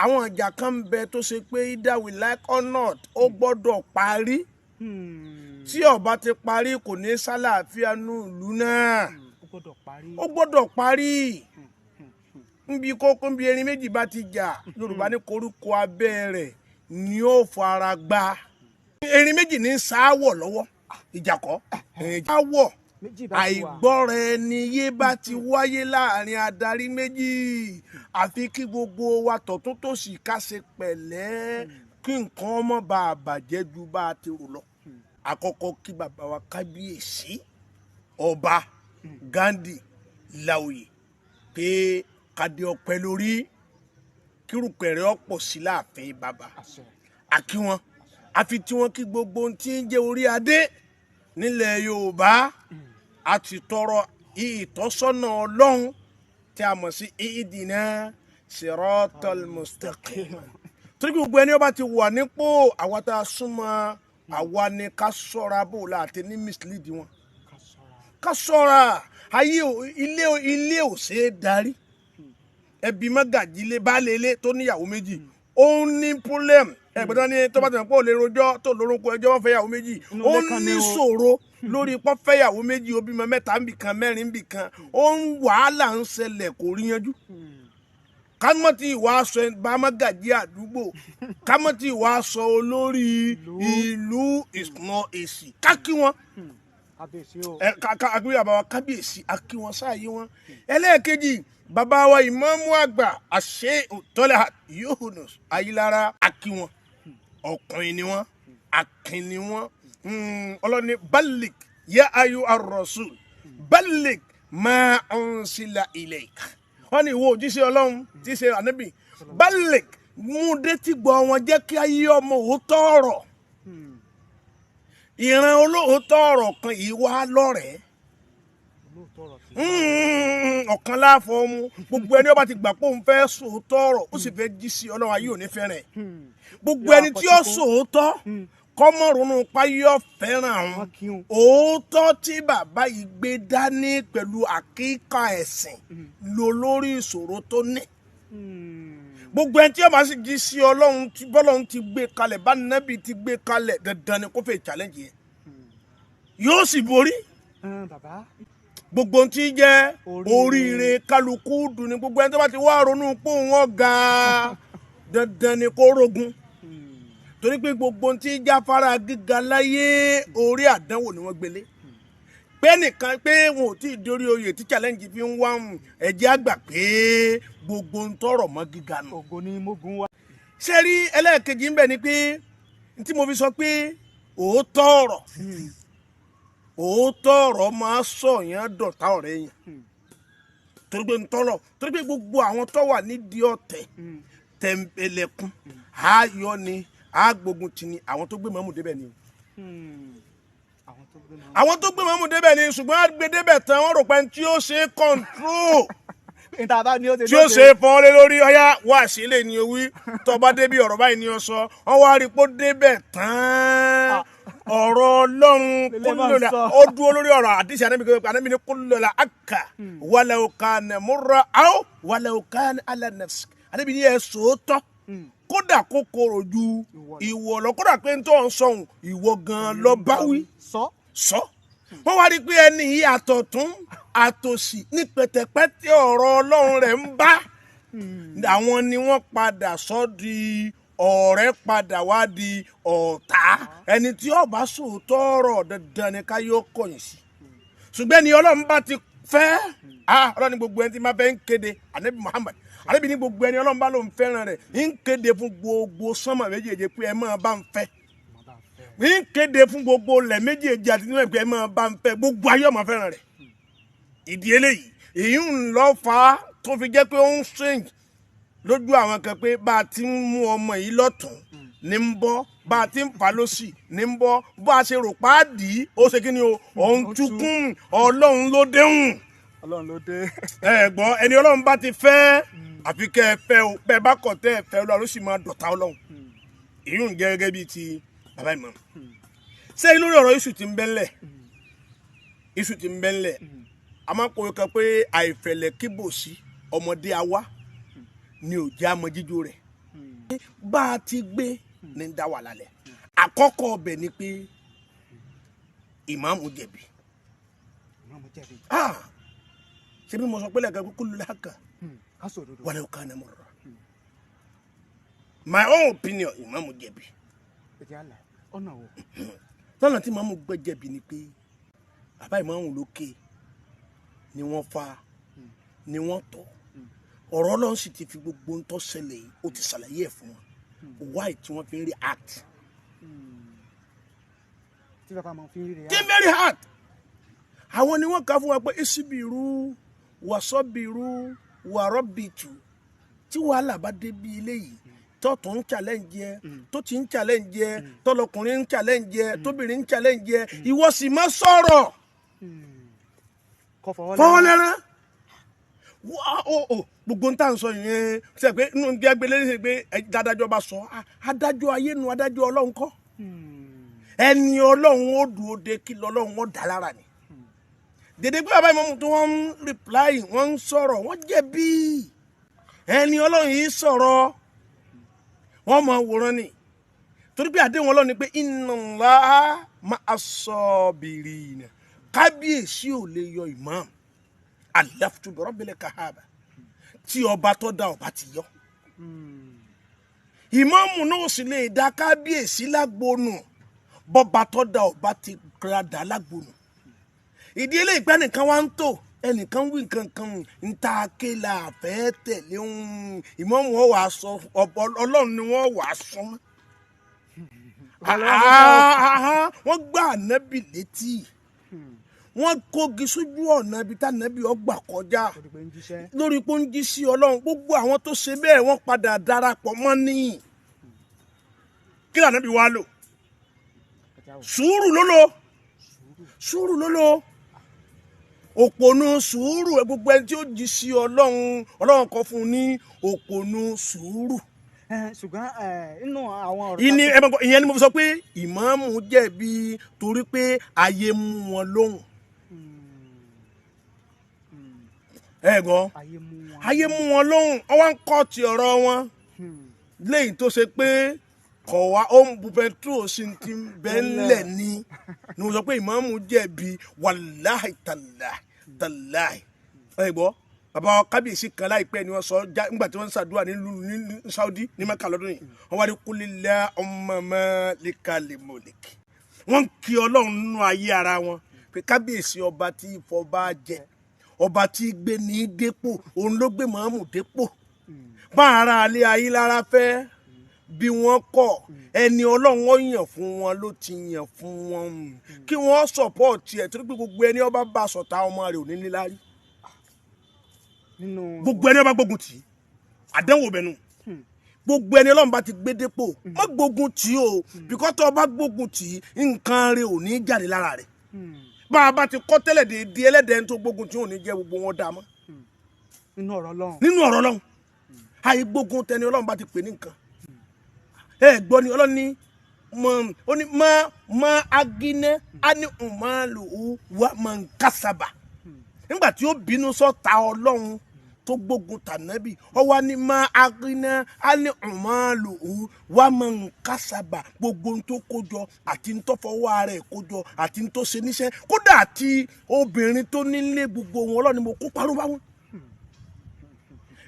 àwọn ìjà kan ń bẹ tó ṣe pé either we like or not ó gbọ́dọ̀ parí tí ó bá ti parí kò ní sálàáfíà nù ìlú náà ó gbọ́dọ̀ parí nbí kókó nbí erin méjì bá ti jà Yorùbá ní koríko abẹ́ rẹ̀ ni ó fara gbá erin méjì ní sáwọ̀ lọ́wọ́ ìjà kọ́ sáwọ̀ àìgbọ́ra ẹni yé bá ti wáyé láàrin adarí méjì àfi kí gbogbo wa tọ̀tún tòsì ká ṣe pẹ̀lẹ́ kí nǹkan ọmọ bá a bàjẹ́ ju bá a ti rò lọ. Àkọ́kọ́ kí bàbá wa kábíyèsí ọba Ghandi Láòyè pé kádé ọpẹ́ lórí kírùpẹ̀rẹ̀ ọ̀pọ̀ sí láàfin bàbá àkí wọn àfi tí wọn kí gbogbo ohun tí ń jẹ́ orí adé nílẹ̀ Yorùbá àti tọrọ ìtọ́sọ́nà Ọlọ́run tí a mọ̀ sí ìdìnnà siratal mustaqim torí gbogbo ẹni ó bá ti wà nípò àwa tá a súnmọ́ àwa ni ká ṣọ́ra bò láti ní mislead wọn ká ṣọ́ra ayé ilé ò ṣe é darí ẹbí mọ́gàjílé baálé tó níyàwó méjì ó ní problem ẹgbẹ́dọ́ ní tó bá tẹ̀ pé ò lè rojọ́ tó lórúkọ ẹjọ́ wọn fẹ́ yàwó méjì ó ní ṣòro lórí pọ́ fẹ́ yàwó méjì ó bímọ mẹ́ta ń bì kan mẹ́rin ń bì kan ó ń wàhálà ń ṣẹlẹ̀ kò rí yanjú kámọ́tì ìwà aṣọ bámọ́gàjí àdúgbò kámọ́tì ìwà aṣọ olórí ìlú ìsúná èsì kákí wọn àgbéyà bàbá kábíyèsí akí wọn sáàyè wọn ẹlẹ́ẹ̀kejì bàbá wa ìmáàmù àgbà àṣẹ òtọ́lẹ̀ Yunus Ayílára akí wọn ọkùnrin ni wọn akin ni wọn ọlọ́ni ballik ya ayu ar-rasul ballik ma unsila ilayka wọ́n ní ìwọ òjíṣẹ́ Ọlọ́run tí í ṣe ànábì ballik mú dé tí gbọ́ wọn jẹ́ kí ayé ọmọ òótọ́ ọ̀rọ̀ ìran olóòótọ́ ọ̀rọ̀ kan yìí wá lọ́rẹ̀ẹ́ ọ̀kan láàfọ̀ ọmú gbogbo ẹni ó bá ti gbà pé òun fẹ́ sòótọ́ ọ̀rọ̀ ó sì fẹ́ jí sí Ọlọ́run ayé òní fẹ́ràn ẹ̀ gbogbo ẹni tí ó sòótọ́ kọ́mọ̀rúnú páyọ́ fẹ́ràn àwọn òótọ́ tí bàbá yìí gbé dání pẹ̀lú àkíkà ẹ̀sìn lò lórí ìṣòro tó ní. gbogbo ẹni tí ó máa sì jí sí Ọlọ́run tí bọ́lọ́run ti gbé kalẹ̀ bá nẹ́bí ti gbé kalẹ̀ dandan ni kó fẹ́ challenge yẹn yóò sì borí. gbogbo ohun tí jẹ́ oríire kálukú dùn ní gbogbo ẹni tó bá ti wá ronú pé òun ọ̀gá dandan ni kó rogun torí pé gbogbo ohun tí jáfara gíga láyé orí àdánwò ni wọ́n gbélé pé nìkan pé wọn ò tí ì dórí oyè tí challenge fi ń wá ẹ̀jẹ̀ àgbà pé gbogbo ohun tọrọ mọ́ gíga nù. ògo ni mogun wa. ṣé rí ẹlẹ́ẹ̀kejì ń bẹ ni pé tí mo fi sọ pé òótọ́ ọ̀rọ̀ máa sọ yẹn dọ̀tá ọ̀rẹ́ yẹn torí pé ntọ́lọ̀ torí pé gbogbo àwọn tó wà nídìí ọ̀tẹ̀ tẹ̀m̀pẹ̀lẹ̀kùn ayọ̀ ni agbógun ti ni àwọn tó gbé mọ́mù débẹ̀ ni àwọn tó gbé mọ́mù débẹ̀ ni ṣùgbọ́n agbedébẹ̀ tán wọ́n rò pé tí ó ṣe control tí ó ṣe fọ́n lé lórí ọyá wá sílẹ̀ ni o wí tó bá débi ọ̀rọ̀ báyìí ni o sọ wọ́n wá rí pé ó débẹ̀ tán ọ̀rọ̀ Ọlọ́run kúlọ̀lá ó dúró lórí ọ̀rọ̀ àdìsí ànábì ní kúlọ̀lá àkà walau kana murra aw walau kana ala nafsik ànábì ní ẹ̀ sòótọ́ kódà kó korò ju ìwọ lọ kódà pé n tó ń sọhùn ìwọ gan lọ bá wí sọ wọn wá rí pé ẹni yìí àtọ̀tún àtòsì ní pẹ̀tẹ̀pẹ̀tẹ̀ ọ̀rọ̀ Ọlọ́run rẹ̀ ń bá àwọn ni wọ́n padà sọ di ọ̀rẹ́ padà wá di ọ̀tá ẹni tí ó bá sòótọ́ ọ̀rọ̀ dandan ni ká yóò kọ̀yìn sí ṣùgbọ́n ẹni Ọlọ́run bá ti fẹ́ Ọlọ́run ní gbogbo ẹni tí máa fẹ́ ń kéde ànábì Muhammad ànábì ní gbogbo ẹni Ọlọ́run bá ló ń fẹ́ràn rẹ̀ ń kéde fún gbogbo sánmà méjèèjì pé ẹ máa bá ń fẹ́ ń kéde fún gbogbo ilẹ̀ méjèèjì àti nínú ẹ̀ pé ẹ máa bá ń fẹ́ gbogbo ayé ọmọ fẹ́ràn rẹ̀ ìdí eléyìí èyí ń lọ fà á tó fi jẹ́ pé ó ń strange lójú àwọn kan pé bá a ti ń mú ọmọ yìí lọ́tún ní ń bọ́ bá a ti ń fà lọ́sì ní ń bọ́ bá a ṣe rò páàdì ó ṣe kí ni o òun tukùn Ọlọ́run ló déhùn Ọlọ́run ló dé. ẹ gbọ́ ẹni Ọlọ́run bá ti fẹ́ àfi kẹ́ ẹ fẹ́ o bẹ́ẹ̀ bá kọ̀ tẹ́ ẹ fẹ́ Ọlọ́run ló sì máa dọ̀tá Ọlọ́run èyí ń gẹ́gẹ́ bíi ti bàbá ìmọ̀ ṣé lórí ọ̀rọ̀ iṣu ti ń bẹ́ńlẹ̀ a máa ń pòwe kan pé àìfẹ̀lẹ̀ kíbòsí ọmọdé awa ni ò jẹ́ àmọ́ jíjó rẹ̀ bá a ti gbé ní dá wà lálẹ́ àkọ́kọ́ ọbẹ̀ ni pé ìmáàmù jẹ̀bi ṣé bí mo sọ pé lẹ́ẹ̀kan kúkú lulẹ̀ hàkà wàlẹ́ òkà ni mo rọ my own opinion ìmáàmù jẹ̀bi lọ́nà tí ìmáàmù gbẹ́ jẹ̀bi ni pé bàbá ìmáàmù lókè ni wọ́n fa ni wọ́n tọ́ ọ̀rọ̀ Ọlọ́run sì ti fi gbogbo ń tọ́ ṣẹlẹ̀ yìí ó ti ṣàlàyé ẹ̀ fún wọn why tí wọ́n fi ń react tí very hard àwọn ni wọ́n kà fún wa pé ìsibìrú wàsọ́bìrú wàrọ́bìtù tí wàhálà bá dé bí ilé yìí tọ́tún ń challenge ẹ tó ti ń challenge ẹ tọlọkùnrin ń challenge ẹ tóbìnrin ń challenge ẹ ìwọ sì má sọ̀rọ̀ fọwọ́ lẹ́rán gbogbo ń tà ń sọ yẹn ṣe pé inú bí agbélé ṣe pé adájọ́ bá sọ adájọ́ ayé nu adájọ́ Ọlọ́run kọ́ ẹni Ọlọ́run ó dúró de kí lọ́lọ́run ó dá lára ni dèdè pé bàbá ìmọ̀mù tí wọ́n ń reply wọ́n ń sọ̀rọ̀ wọ́n jẹ̀bi ẹni Ọlọ́run yìí sọ̀rọ̀ wọ́n mọ̀ wòran ni torí pé àdéhùn Ọlọ́run ni pé inna Allaha ma'as sabirin kábíyèsí ò lè yọ imam alaftu bi rabbil kahaba tí ọba tó dá ọba ti yọ ìmáàmù náà sì lè dá kábíyèsí lágbónú bọ́ba tó dá ọba ti dá lágbónú ìdí eléyìí pé ẹnìkan wá ń tò ẹnìkan wí nǹkan kan ń ta akéla àfẹ́ tẹ̀lé ìmáàmù wọn wàá sọ Ọlọ́run ni wọ́n wàá sọ wọ́n gbá ànábì létí wọ́n kógi sójú ọ̀nà ibi tá ànábì ọgbà kọjá lórí pé ó ń jí sí Ọlọ́run gbogbo àwọn tó ṣe bẹ́ẹ̀ wọ́n padà darapọ̀ mọ́ níyìn kí ni ànábì wá lò sùúrù ló lò òpònú sùúrù gbogbo ẹni tí ó jí sí Ọlọ́run kan fún un ní òpònú sùúrù. ṣùgbọ́n inú àwọn ọ̀rọ̀ ìyẹn ni mo sọ pé ìmáàmù jẹ̀bi torí pé ayé mú wọn lóhùn. Gan ayé mú wọn lóhùn ọwọ́ ń kọ́ ti ọ̀rọ̀ wọn léyìí tó ṣe pé kọ̀wá ó ń bu pẹtrol sí ti bẹ́ẹ̀ ńlẹ̀ ni mo sọ pé ìmáàmù jẹ̀bi wàláhì tàláhì gbọ́ bàbá kábíyèsí kan láìpẹ́ ni wọ́n sọ nígbà tí wọ́n ń ṣàdúrà ní Saudi ní Mẹ́kà lọ́dún yìí wọ́n wá ní kúlílẹ̀ ọmọ mẹ́lẹ́kàlẹ́ mọ̀lẹ́kì wọ́n ń kí Ọlọ́run nínú ayé ara wọn pé kábíyèsí ọba tí ìfọba jẹ ọba tí gbé ní dépò òun ló gbé màámù dépò bá ara alẹ́ ayé lára fẹ́ bí wọ́n kọ̀ ẹni Ọlọ́run ó yàn fún wọn ló ti yàn fún wọn kí wọ́n sọ̀pọ̀tì ẹ̀ torí pé gbogbo ẹni ọba bá sọ̀tà ọmọ rẹ̀ ò ní níláárí gbogbo ẹni ọba gbógun tì í àdánwò bẹnu gbogbo ẹni Ọlọ́run bá ti gbé dépò má gbógun tì í o bíkọ́ tó ọba gbógun tì í nǹkan rẹ̀ ò ní jáde lára rẹ̀ bá a bá ti kọ́ tẹ́lẹ̀ di ẹlẹ́dẹ̀ẹ́ tó gbógun tí ò ní jẹ́ gbogbo wọn dá mọ́ nínú ọ̀rọ̀ Ọlọ́run àì gbógun tẹni Ọlọ́run bá ti pè ní nǹkan gbọ́ ni Ọlọ́run ní ó ní má agínẹ́ á ní ọ̀mọ́lù wà máa ń kásábà nígbà tí ó bínú sọ́ta Ọlọ́run tó gbógun tànábì ó wá ní má agínẹ́ á ní ọ̀mọ́lù wà máa ń kásábà gbogbo ohun tó kójọ àti ń tó fọwọ́ ara ẹ̀ kójọ àti ń tó ṣe níṣẹ́ kódà àti obìnrin tó nílé gbogbo wọn Ọlọ́run ni mo kó parọ́ bá wọn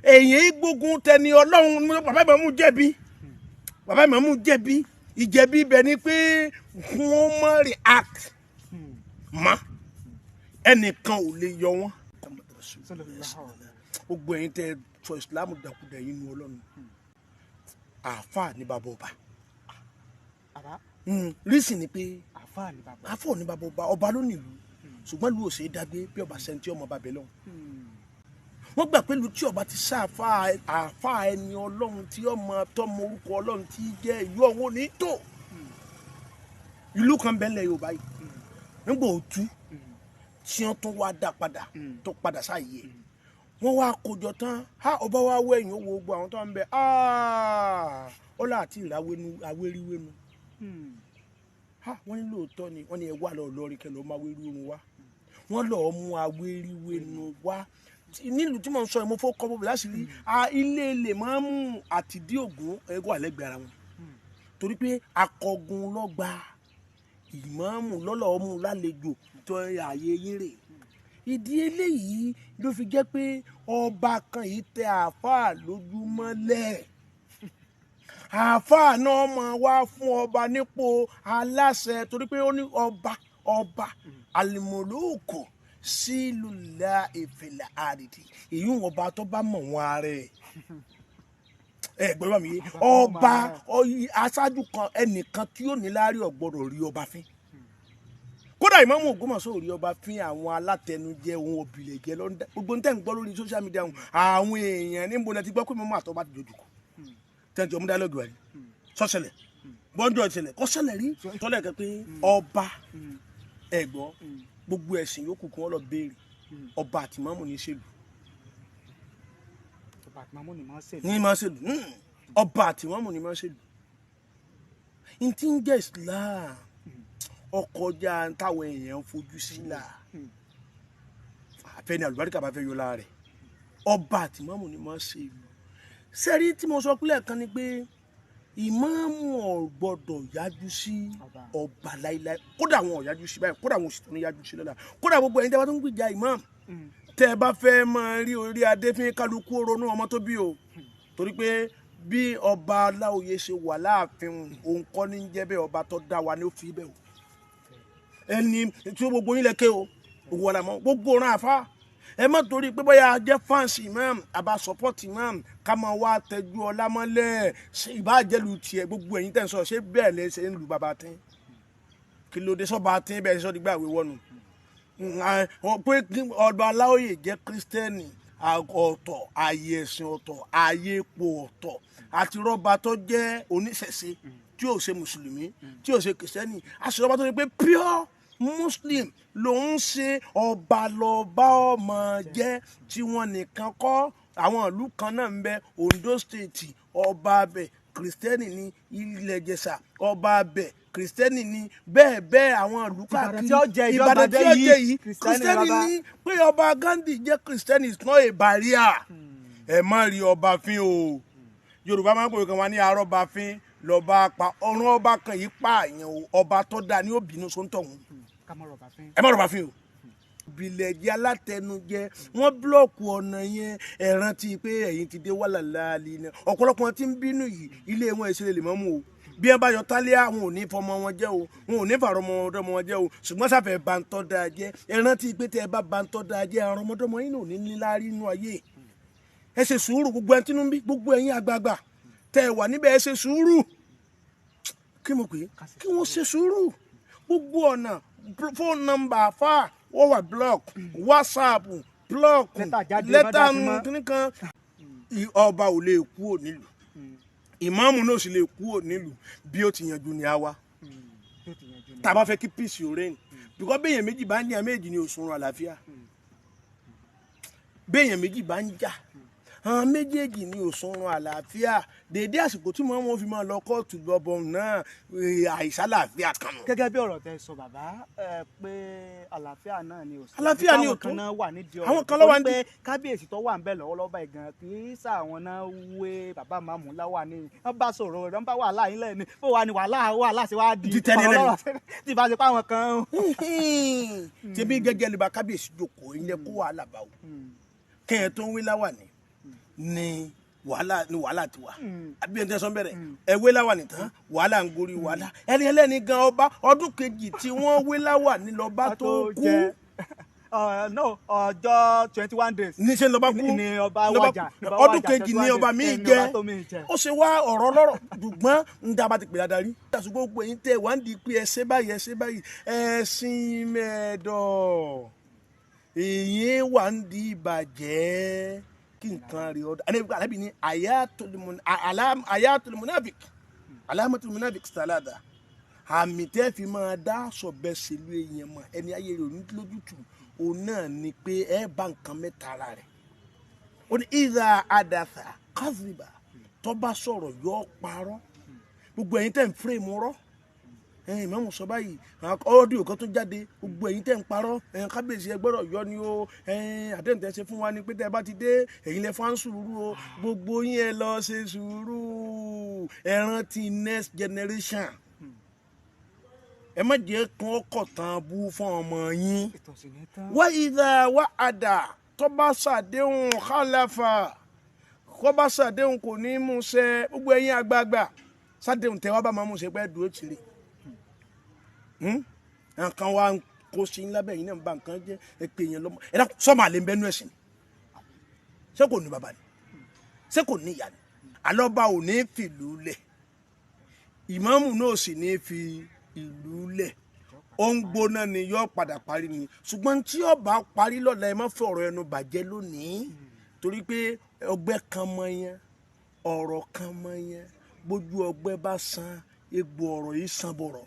èyí gbógun tẹni Ọlọ́run bàbá ìmọ̀mú jẹ̀bi ìjẹ̀bi ibẹ̀ ni pé wọ́n má react mọ́ ẹnìkan ò lè yọ wọ́n gbogbo ẹ̀yin tẹ́ sọ ìsìlámù dàkúdà yìí nu Ọlọ́run àáfàá ní bàbá ọba rísì ni pé àáfàá ní bàbá ọba ló nílùú ṣùgbọ́n ìlú ò ṣe é dágbé bí ọba sẹ́ńtì ọmọ bàbá lọ́hùn wọ́n gbà pé lu tí ọba ti sá àáfàá ẹni Ọlọ́run tí ọmọ tọmọ orúkọ Ọlọ́run tí jẹ́ ìlú ọ̀hún ní tó ìlú kan bẹ́ẹ̀ lẹ̀ Yorùbá yìí nígbà òtú tí wọ́n tún wá dá padà tó padà sáàyè wọ́n wá kójọ tán ọba wa wẹ̀yìn owó gbogbo àwọn tó ń bẹ ọlá àti ìráwéríwénu wọ́n ní lóòótọ́ ni wọ́n ní ẹ wà lọ́ọ́ lọ́ọ́rí kẹ́ lọ́ọ́ máa wéríwénu wá wọ́n lọ́ọ́ mú awéríwénu wá nílùú tí mo ń sọ yìí mo fọ́ kọ́ bóbi láti rí ilé lè máa mú àtìdí ògún ẹgbẹ́ àlẹ́gbẹ̀ẹ́ ara wọn torí pé akọgun lọ́gba ìmáàmù lọ́lọ́ ọmú lálejò tó ààyè yín rè ìdí eléyìí ló fi jẹ́ pé ọba kan yìí tẹ àáfàá lójú mọ́lẹ̀ àáfàá náà máa wá fún ọba nípò aláṣẹ torí pé ó ní ọba alimolóòkò sílùlá ìfìlà àdìdì èyí ń ọba tó bá mọ̀ wọn ara ẹ̀ gbọ́dọ̀ mi ọba aṣáájú kan ẹnìkan tí ó ní láárí ọ̀gbọ́dọ̀ rí ọba fín kódà ìmáàmù Ògbómọ̀ṣọ́ ò rí ọba fín àwọn alátẹnujẹ ohun òbílẹ̀ jẹ lọ́dún gbogbo níta ń gbọ́ lórí social media àwọn èèyàn níbo lẹ ti gbọ́ pé mọ́mọ́ àtọ́ bá ti dojú kọ tẹ́ǹtì ọmọdé alẹ́ òdùwárí sọ́sẹ̀lẹ̀ bọ́ńdọ̀ ìṣẹ̀lẹ̀ kọ́sẹ̀lẹ̀ rí tọ́lẹ̀ kẹ́ pé ọba ẹ̀gbọ́ gbogbo ẹ̀sìn yòókù kí wọ́n lọ béèrè ọba àti ìmáàmù ní ṣèlú ní máa ṣèlú ọba àti ìmáàmù ní máa ṣèlú n tí ń jẹ́ Islam ọkọjá táwọn èèyàn fojú sí là àfẹni àlùbáríkà bá fẹ́ yọ lára rẹ̀ ọba àti ìmáàmù ní máa ṣèlú sẹ́rí tí mo sọ pílẹ̀ kan ni pé ìmáàmù ò gbọ́dọ̀ yájú sí ọba láíláí kódà wọn ò yájú sí báyìí kódà wọn ò sì tún yájú sí lọ́la kódà gbogbo ẹ̀yin tẹ́ bá tún gbìjà ìmáàmù tẹ́ ẹ bá fẹ́ máa rí orí adé fún kálukú ronú ọmọ tó bí o torí pé bí ọba Aláoyè ṣe wà láàfin òun kọ́ ní jẹ́ bẹ́ẹ̀ ọba tó dá wa ní ó fi bẹ́ẹ̀ o ẹni tí gbogbo yín lẹ́kẹ́ o òwò ọ̀làmọ́ gbogbo ọ̀ràn àfa ẹ má torí pé bóyá jẹ́ fáǹsì imam àbá sọ́pọ́tì imam ká máa wá tẹ́jú ọlá mọ́lẹ̀ ìbáàjẹ́lu tiẹ̀ gbogbo ẹ̀yin tẹ̀ ń sọ ṣé bẹ́ẹ̀ lẹ ṣe ń lu bàbá tín kí ló dé sọ́ba tín bẹ́ẹ̀ sọ́ dígbà wíwọ́nu pé ọba Aláoyè jẹ́ kírísítẹ́nì ọ̀tọ̀ ààyè ẹ̀sìn ọ̀tọ̀ ààyè epo ọ̀tọ̀ àti rọ́ba tó jẹ́ oníṣẹ̀ṣe tí ò ṣe mùsùlùmí tí ò ṣe kìrìsìtẹ́nì àṣìrọ́ba tó ṣe pé pure muslim ló ń ṣe ọba lọ́ba ọmọ jẹ́ tí wọ́n nìkan kọ́ àwọn ìlú kan náà ń bẹ Ondo state ọba abẹ kìrìsìtẹ́nì ní Ilẹ̀ Ìjẹ̀ṣà ọba abẹ kìrìsìtẹ́nì ní bẹ́ẹ̀ bẹ́ẹ̀ àwọn ìlú káàkiri Ìbàdàn tí ó jẹ yìí kìrìsìtẹ́nì ní pé ọba Gandhi jẹ́ kìrìsìtẹ́nì is not a barrier ẹ má rí ọba fín o Yorùbá máa ń pè kàn wá ní arọ́ba fín lọ́ba pa ọ̀run ọba kan yìí pààyàn o ọba tó dáa ní òbínú sóńtọ̀ wọn ẹ má rọ̀bà fín o bìlẹ̀jẹ́ alátẹnujẹ wọ́n búlọ̀kù ọ̀nà yẹn ẹ rántí pé ẹ̀yin ti dé wàhálà láàlì náà ọ̀pọ̀lọpọ̀ tí ń bínú yìí ilé wọn ìṣẹ̀lẹ̀ lè mọ́ mú o bí ẹ bá yọ tálíà wọn ò ní fọmọ wọn jẹ o wọn ò ní fàrọ ọmọdọmọ wọn jẹ o ṣùgbọ́n sáfẹ́ bàǹtọ́ dáa jẹ ẹ rántí pé tẹ ẹ bá bàǹtọ́ dáa jẹ àwọn ọmọdọmọ yín ò ní níláárí inú ayé ẹ ṣe sùúrù gbogbo ẹni tínú bí gbogbo ẹ̀yin àgbààgbà tẹ ẹ wà níbẹ̀ ẹ ṣe sùúrù kí mo pè é kí wọ́n ṣe sùúrù gbogbo ọ̀nà phone number fa wọ́n wà block whatsapp block lẹ́tà nìkan ọba ò lè kú ò nílùú ìmáàmù náà sì lè kú ò nílùú bí ó ti yanjú ni a wá tá a bá fẹ́ kí peace ò reign because béèyàn méjì bá ń jà méjì ní òṣùwọ̀n àlàáfíà béèyàn méjì bá ń jà àwọn méjèèjì ní òṣùwọ̀n àlàáfíà dédé àsìkò tí wọ́n fi máa lọ kóòtù lọ́bọ̀n náà àìsàlàáfíà kan nù. gẹ́gẹ́ bí ọ̀rọ̀ tẹ sọ bàbá pé àlàáfíà náà ni òṣùwọ̀n àlàáfíà ni òtún àwọn kan náà wà nídìí ọ̀rọ̀ àwọn kan ló wà nídìí pé kábíyèsí tó wà ń bẹ lọ́wọ́lọ́wọ́ ìgan kì í sá àwọn náà wé bàbá màmú láwà ní wọ́n bá sọ̀rọ̀ rẹ̀ wọ́n bá wàhálà yín lẹ́ni bó wà ní wàhálà sí wá di ọ̀rọ̀ tí ìbá ti pa àwọn kan. tẹ̀bí gẹ́gẹ́ lè ba kábíyèsí jókòó ilé kó wàhálà bá wò kẹ́yìn tó ń wí láwà ní wàhálà ti wà àbí ẹni tẹ́ sọ bẹ̀rẹ̀ ẹ wé láwà nìtàn wàhálà ń gorí wàhálà ẹni ẹlẹ́ni gan ọba ọdún kejì tí wọ́n wé láwà ní lọ́ba tó kú. no ọjọ́ 21 days. níṣẹ́ lọ́ba kú ní ọba wájà ọdún kejì ní ọba mi jẹ́ ó ṣe wá ọ̀rọ̀ lọ́rọ̀ ṣùgbọ́n ń dábàá ti pè dáadáa rí. àsùgbọ́n gbogbo ẹ̀yin tẹ́ wà ń di pé ẹ ṣe báyìí ẹ̀sìn mẹ́ẹ̀dọ̀ èyí wà ń di ìbàjẹ́ kí nǹkan rí ọdún alábì ní ayatul munafik alamatul munafik salada àmì tẹ́ fi máa dá sọ̀bẹ́ sílùú èèyàn mọ̀ ẹni ayé rẹ̀ òní lójútùú òun náà ni pé ẹ bá nǹkan mẹ́ta ara rẹ̀ ó ní ìdá àdàtà kaziba tó bá sọ̀rọ̀ yọ parọ́ gbogbo ẹ̀yin tẹ́ ń fírèmù rọ́ ìmáàmù sọ báyìí ọ́díò kan tó jáde gbogbo ẹ̀yin tẹ́ ń parọ́ kábíyèsí ẹ gbọ́dọ̀ yọ ni o àdéhùn tẹ́ ṣe fún wa ni pé tẹ́ bá ti dé ẹ̀yin lẹ fà ń sùúrù o gbogbo yín ẹ lọ ṣe sùúrù ẹ rántí next generation ẹ má jẹ́ kán ọkọ̀ tán bú fún ọmọ yín wá ìdá wá àdà tó bá ṣàdéhùn khalafa kó bá ṣàdéhùn kò ní mú ṣẹ gbogbo ẹ̀yin àgbààgbà ṣàdéhùn tẹ́ wá bá máa mú ṣẹ pé dúró tìrì nǹkan wa kó sí lábẹ́ yìí náà ń ba nǹkan jẹ́ èpè yẹn lọ́mọ ẹ̀dá sọ́mọ àlè ń bẹ́nu ẹ̀sìn ṣé kò ní bàbá ni ṣé kò ní ìyá ni alọ́ba ò ní fìlú lẹ̀ ìmáàmù náà sì ní fi ìlú lẹ̀ ó ń gbóná ni yóò padà parí ni ṣùgbọ́n tí ó bá parí lọ́la ẹ má fẹ́ ọ̀rọ̀ ẹnu bàjẹ́ lónìí torí pé ọgbẹ́ kan mọ yẹn ọ̀rọ̀ kan mọ yẹn bójú ọgbẹ́ bá san egbò ọ̀rọ̀ yìí san bọ̀rọ̀